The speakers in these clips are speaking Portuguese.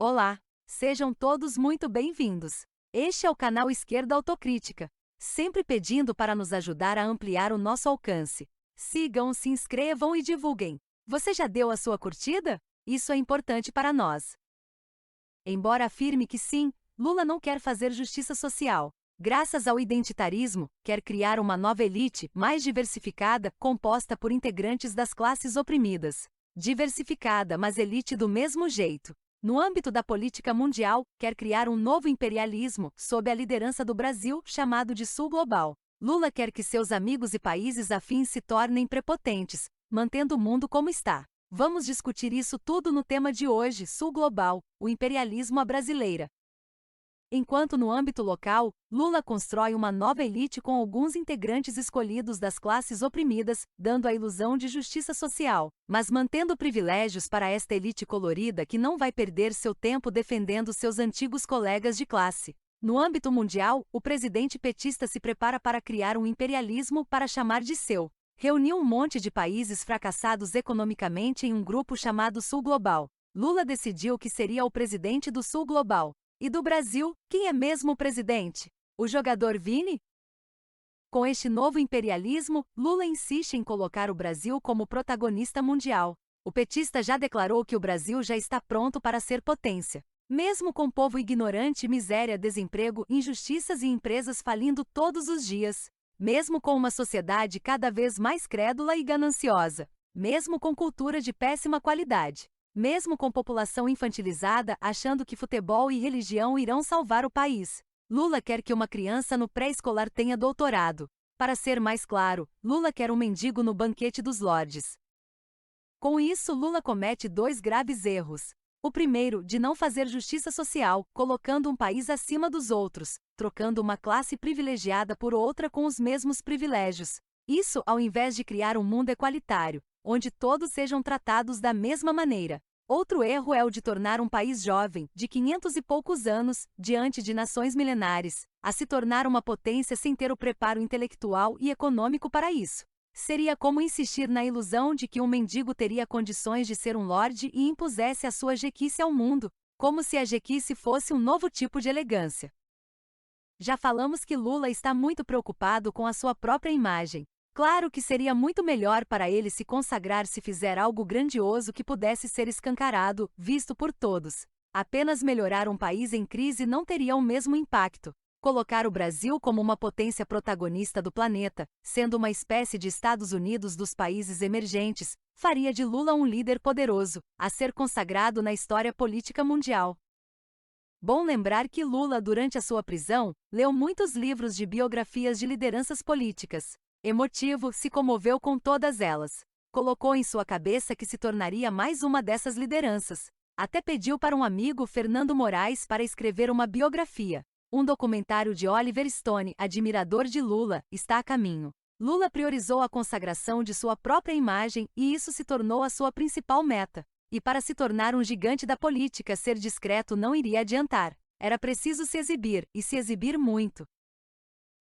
Olá, sejam todos muito bem-vindos. Este é o canal Esquerda Autocrítica, sempre pedindo para nos ajudar a ampliar o nosso alcance. Sigam, se inscrevam e divulguem. Você já deu a sua curtida? Isso é importante para nós. Embora afirme que sim, Lula não quer fazer justiça social. Graças ao identitarismo, quer criar uma nova elite mais diversificada, composta por integrantes das classes oprimidas. Diversificada, mas elite do mesmo jeito. No âmbito da política mundial, quer criar um novo imperialismo, sob a liderança do Brasil, chamado de Sul Global. Lula quer que seus amigos e países afins se tornem prepotentes, mantendo o mundo como está. Vamos discutir isso tudo no tema de hoje, Sul Global, o imperialismo à brasileira. Enquanto no âmbito local, Lula constrói uma nova elite com alguns integrantes escolhidos das classes oprimidas, dando a ilusão de justiça social, mas mantendo privilégios para esta elite colorida que não vai perder seu tempo defendendo seus antigos colegas de classe. No âmbito mundial, o presidente petista se prepara para criar um imperialismo para chamar de seu. Reuniu um monte de países fracassados economicamente em um grupo chamado Sul Global. Lula decidiu que seria o presidente do Sul Global. E do Brasil, quem é mesmo o presidente? O jogador Vini? Com este novo imperialismo, Lula insiste em colocar o Brasil como protagonista mundial. O petista já declarou que o Brasil já está pronto para ser potência. Mesmo com povo ignorante, miséria, desemprego, injustiças e empresas falindo todos os dias. Mesmo com uma sociedade cada vez mais crédula e gananciosa. Mesmo com cultura de péssima qualidade. Mesmo com população infantilizada achando que futebol e religião irão salvar o país. Lula quer que uma criança no pré-escolar tenha doutorado. Para ser mais claro, Lula quer um mendigo no banquete dos lordes. Com isso, Lula comete dois graves erros. O primeiro, de não fazer justiça social, colocando um país acima dos outros, trocando uma classe privilegiada por outra com os mesmos privilégios. Isso ao invés de criar um mundo equalitário, onde todos sejam tratados da mesma maneira. Outro erro é o de tornar um país jovem, de 500 e poucos anos, diante de nações milenares, a se tornar uma potência sem ter o preparo intelectual e econômico para isso. Seria como insistir na ilusão de que um mendigo teria condições de ser um lorde e impusesse a sua jequice ao mundo, como se a jequice fosse um novo tipo de elegância. Já falamos que Lula está muito preocupado com a sua própria imagem. Claro que seria muito melhor para ele se consagrar se fizer algo grandioso que pudesse ser escancarado, visto por todos. Apenas melhorar um país em crise não teria o mesmo impacto. Colocar o Brasil como uma potência protagonista do planeta, sendo uma espécie de Estados Unidos dos países emergentes, faria de Lula um líder poderoso, a ser consagrado na história política mundial. Bom lembrar que Lula, durante a sua prisão, leu muitos livros de biografias de lideranças políticas. Emotivo, se comoveu com todas elas. Colocou em sua cabeça que se tornaria mais uma dessas lideranças. Até pediu para um amigo, Fernando Moraes, para escrever uma biografia. Um documentário de Oliver Stone, admirador de Lula, está a caminho. Lula priorizou a consagração de sua própria imagem e isso se tornou a sua principal meta. E para se tornar um gigante da política, ser discreto não iria adiantar. Era preciso se exibir, e se exibir muito.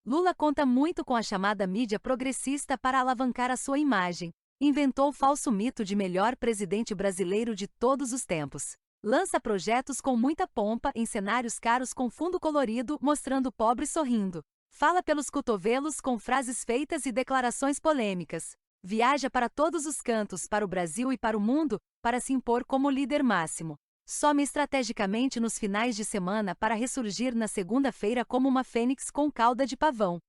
Lula conta muito com a chamada mídia progressista para alavancar a sua imagem. Inventou o falso mito de melhor presidente brasileiro de todos os tempos. Lança projetos com muita pompa em cenários caros com fundo colorido, mostrando pobre sorrindo. Fala pelos cotovelos com frases feitas e declarações polêmicas. Viaja para todos os cantos, para o Brasil e para o mundo, para se impor como líder máximo. Some estrategicamente nos finais de semana para ressurgir na segunda-feira como uma fênix com cauda de pavão.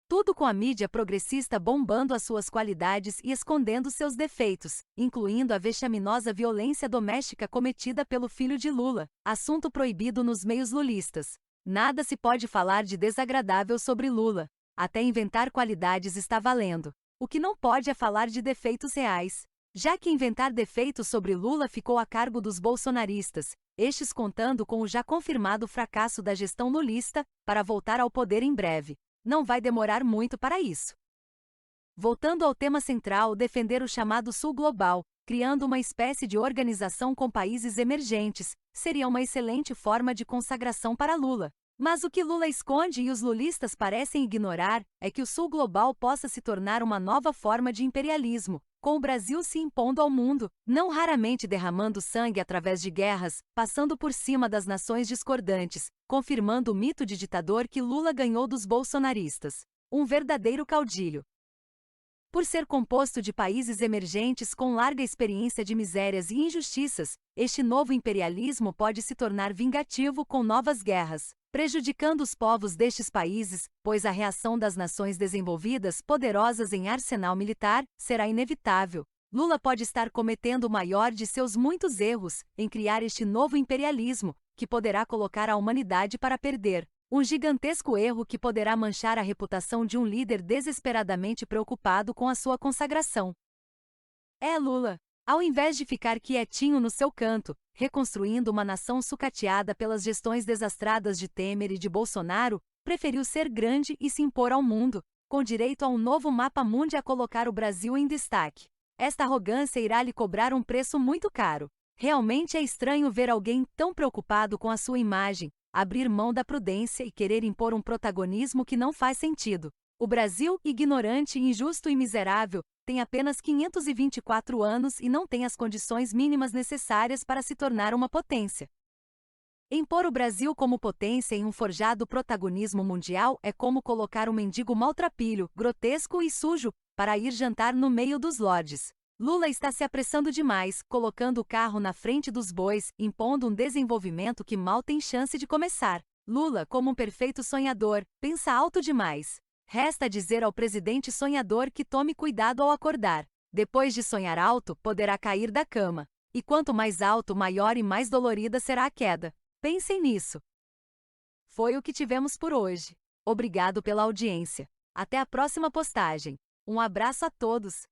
Tudo com a mídia progressista bombando as suas qualidades e escondendo seus defeitos, incluindo a vexaminosa violência doméstica cometida pelo filho de Lula, assunto proibido nos meios lulistas. Nada se pode falar de desagradável sobre Lula. Até inventar qualidades está valendo. O que não pode é falar de defeitos reais. Já que inventar defeitos sobre Lula ficou a cargo dos bolsonaristas, estes contando com o já confirmado fracasso da gestão lulista, para voltar ao poder em breve. Não vai demorar muito para isso. Voltando ao tema central, defender o chamado Sul Global, criando uma espécie de organização com países emergentes, seria uma excelente forma de consagração para Lula. Mas o que Lula esconde e os lulistas parecem ignorar é que o Sul global possa se tornar uma nova forma de imperialismo, com o Brasil se impondo ao mundo, não raramente derramando sangue através de guerras, passando por cima das nações discordantes, confirmando o mito de ditador que Lula ganhou dos bolsonaristas. Um verdadeiro caudilho. Por ser composto de países emergentes com larga experiência de misérias e injustiças, este novo imperialismo pode se tornar vingativo com novas guerras, prejudicando os povos destes países, pois a reação das nações desenvolvidas poderosas em arsenal militar será inevitável. Lula pode estar cometendo o maior de seus muitos erros em criar este novo imperialismo, que poderá colocar a humanidade para perder. Um gigantesco erro que poderá manchar a reputação de um líder desesperadamente preocupado com a sua consagração. Lula, ao invés de ficar quietinho no seu canto, reconstruindo uma nação sucateada pelas gestões desastradas de Temer e de Bolsonaro, preferiu ser grande e se impor ao mundo, com direito a um novo mapa mundi a colocar o Brasil em destaque. Esta arrogância irá lhe cobrar um preço muito caro. Realmente é estranho ver alguém tão preocupado com a sua imagem, abrir mão da prudência e querer impor um protagonismo que não faz sentido. O Brasil, ignorante, injusto e miserável, tem apenas 524 anos e não tem as condições mínimas necessárias para se tornar uma potência. Impor o Brasil como potência em um forjado protagonismo mundial é como colocar um mendigo maltrapilho, grotesco e sujo, para ir jantar no meio dos lordes. Lula está se apressando demais, colocando o carro na frente dos bois, impondo um desenvolvimento que mal tem chance de começar. Lula, como um perfeito sonhador, pensa alto demais. Resta dizer ao presidente sonhador que tome cuidado ao acordar. Depois de sonhar alto, poderá cair da cama. E quanto mais alto, maior e mais dolorida será a queda. Pensem nisso. Foi o que tivemos por hoje. Obrigado pela audiência. Até a próxima postagem. Um abraço a todos.